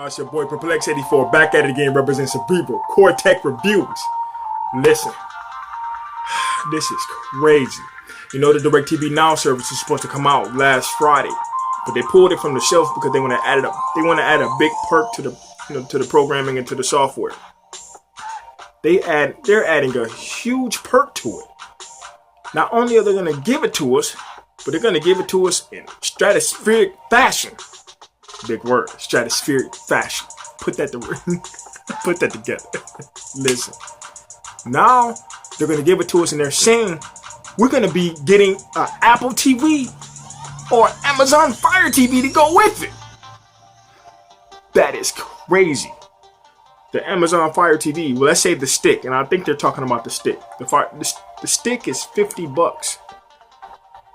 It's your boy Perplex84 back at it again, representing Cerebral Cortec Reviews. Listen, this is crazy. You know the DirecTV Now service is supposed to come out last Friday, but they pulled it from the shelf because they want to add it up. They want to add a big perk to the to the programming and to the software. They're adding a huge perk to it. Not only are they going to give it to us, but they're going to give it to us in stratospheric fashion. Big word, stratospheric fashion. Put that together. Listen. Now they're gonna give it to us, and they're saying we're gonna be getting an Apple TV or Amazon Fire TV to go with it. That is crazy. The Amazon Fire TV. Well, let's say the stick, and I think they're talking about the stick. The stick is $50,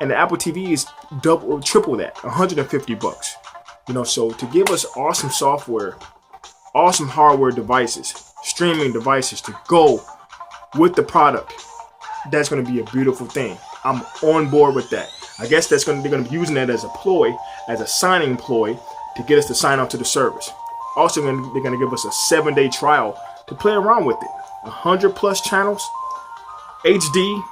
and the Apple TV is double or triple that, $150. You know, so to give us awesome software, awesome hardware devices, streaming devices to go with the product, that's going to be a beautiful thing. I'm on board with that. I guess they're going to be using that as a ploy, as a signing ploy, to get us to sign up to the service. Also, they're going to give us a 7-day trial to play around with it. 100+ channels, HD.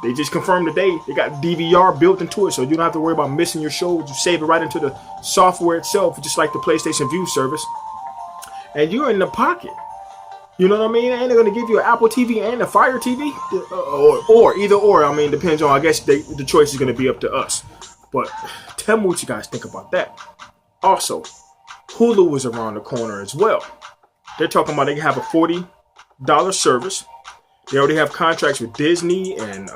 They just confirmed today they got DVR built into it, so you don't have to worry about missing your shows. You save it right into the software itself, just like the PlayStation View service, and you're in the pocket. You know what I mean? And they're gonna give you an Apple TV and a Fire TV, or either or. I mean, depends on. I guess the choice is gonna be up to us. But tell me what you guys think about that. Also, Hulu is around the corner as well. They're talking about they have a $40 service. They already have contracts with Disney and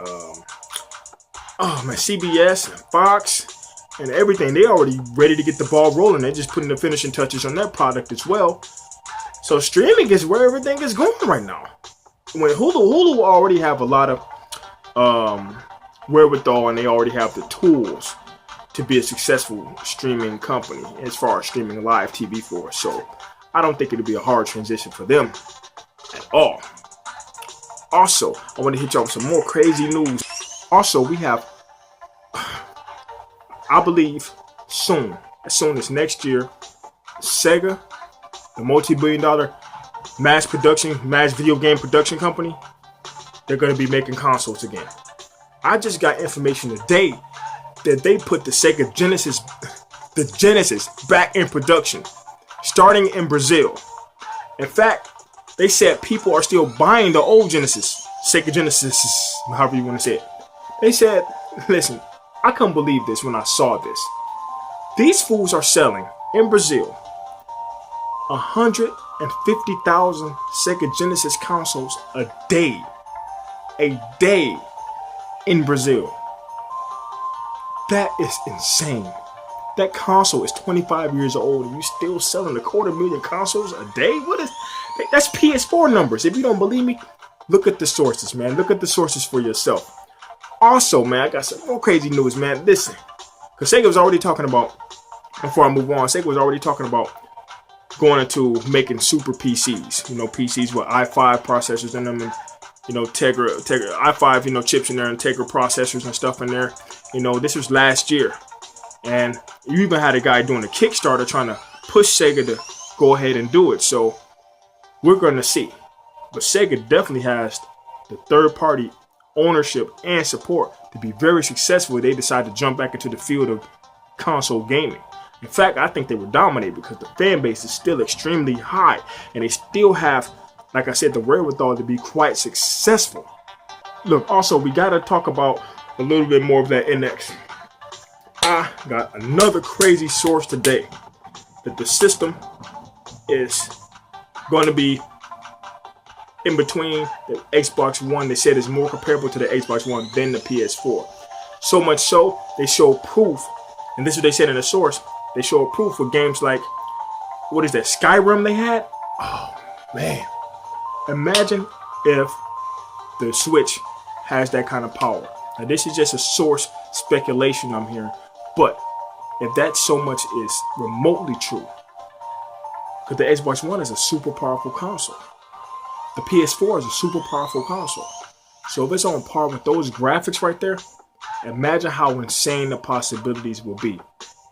CBS and Fox and everything. They already ready to get the ball rolling. They're just putting the finishing touches on their product as well. So streaming is where everything is going right now. When Hulu already have a lot of wherewithal, and they already have the tools to be a successful streaming company as far as streaming live TV for us. So I don't think it'll be a hard transition for them at all. Also, I want to hit y'all with some more crazy news. Also, we have, I believe, as soon as next year, Sega, the multi-billion-dollar mass video game production company, they're going to be making consoles again. I just got information today that they put the Sega Genesis, back in production, starting in Brazil. In fact, they said people are still buying the old Sega Genesis, however you want to say it. They said, listen, I couldn't believe this when I saw this. These fools are selling, in Brazil, 150,000 Sega Genesis consoles a day. A day in Brazil. That is insane. That console is 25 years old and you still selling 250,000 consoles a day? What is... That's PS4 numbers. If you don't believe me, look at the sources, man. Look at the sources for yourself. Also, man, I got some more crazy news, man. Listen, because Sega was already talking about, before I move on, Sega was already talking about going into making super PCs. You know, PCs with i5 processors in them, and Tegra i5, chips in there, and Tegra processors and stuff in there. This was last year, and you even had a guy doing a Kickstarter trying to push Sega to go ahead and do it. So we're going to see. But Sega definitely has the third-party ownership and support to be very successful if they decide to jump back into the field of console gaming. In fact, I think they would dominate because the fan base is still extremely high, and they still have, like I said, the wherewithal to be quite successful. Look, also, we got to talk about a little bit more of that NX. I got another crazy source today that the system is going to be in between the Xbox One. They said it's more comparable to the Xbox One than the PS4. So much so, they show proof, and this is what they said in the source. They show proof with games like, what is that, Skyrim they had? Oh, man. Imagine if the Switch has that kind of power. Now, this is just a source speculation I'm hearing, but if that so much is remotely true, because the Xbox One is a super powerful console. The PS4 is a super powerful console. So if it's on par with those graphics right there, imagine how insane the possibilities will be.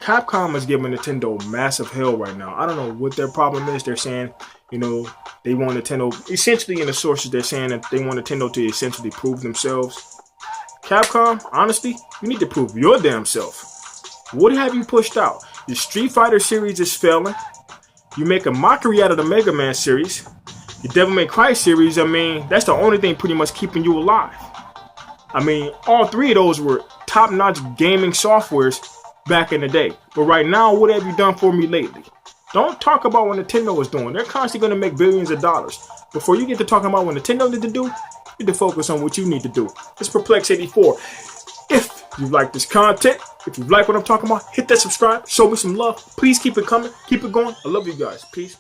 Capcom is giving Nintendo massive hell right now. I don't know what their problem is. They're saying, you know, they want Nintendo, essentially in the sources, they're saying that they want Nintendo to essentially prove themselves. Capcom, honestly, you need to prove your damn self. What have you pushed out? The Street Fighter series is failing. You make a mockery out of the Mega Man series. The Devil May Cry series, I mean, that's the only thing pretty much keeping you alive. I mean, all three of those were top-notch gaming softwares back in the day. But right now, what have you done for me lately? Don't talk about what Nintendo is doing. They're constantly going to make billions of dollars. Before you get to talking about what Nintendo need to do, you need to focus on what you need to do. It's Perplex84. If you like this content, if you like what I'm talking about, hit that subscribe. Show me some love. Please keep it coming. Keep it going. I love you guys. Peace.